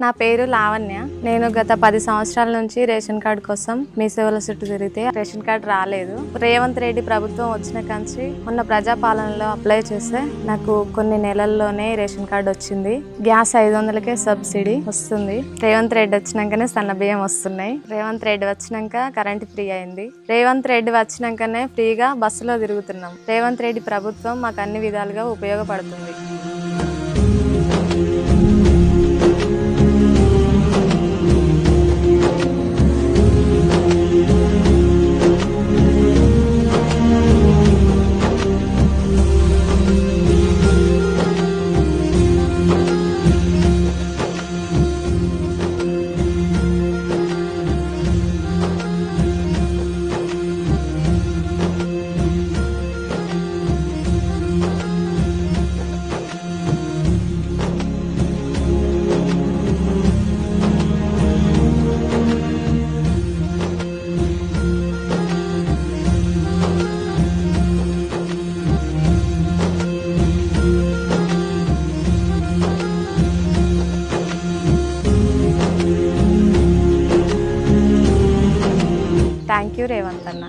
నా పేరు లావణ్య. నేను గత 10 సంవత్సరాల నుంచి రేషన్ కార్డు కోసం మీ సేవల చుట్టూ తిరిగితే రేషన్ కార్డు రాలేదు. రేవంత్ రెడ్డి ప్రభుత్వం వచ్చిన కంచి ఉన్న ప్రజాపాలనలో అప్లై చేస్తే నాకు కొన్ని నెలల్లోనే రేషన్ కార్డు వచ్చింది. గ్యాస్ 500కే సబ్సిడీ వస్తుంది. రేవంత్ రెడ్డి వచ్చినాకనే సన్న బియ్యం వస్తున్నాయి. రేవంత్ రెడ్డి వచ్చినాక కరెంట్ ఫ్రీ అయింది. రేవంత్ రెడ్డి వచ్చినాకనే ఫ్రీగా బస్సులో తిరుగుతున్నాం. రేవంత్ రెడ్డి ప్రభుత్వం మాకు అన్ని విధాలుగా ఉపయోగపడుతుంది. థ్యాంక్ యూ రేవంత్ అన్న.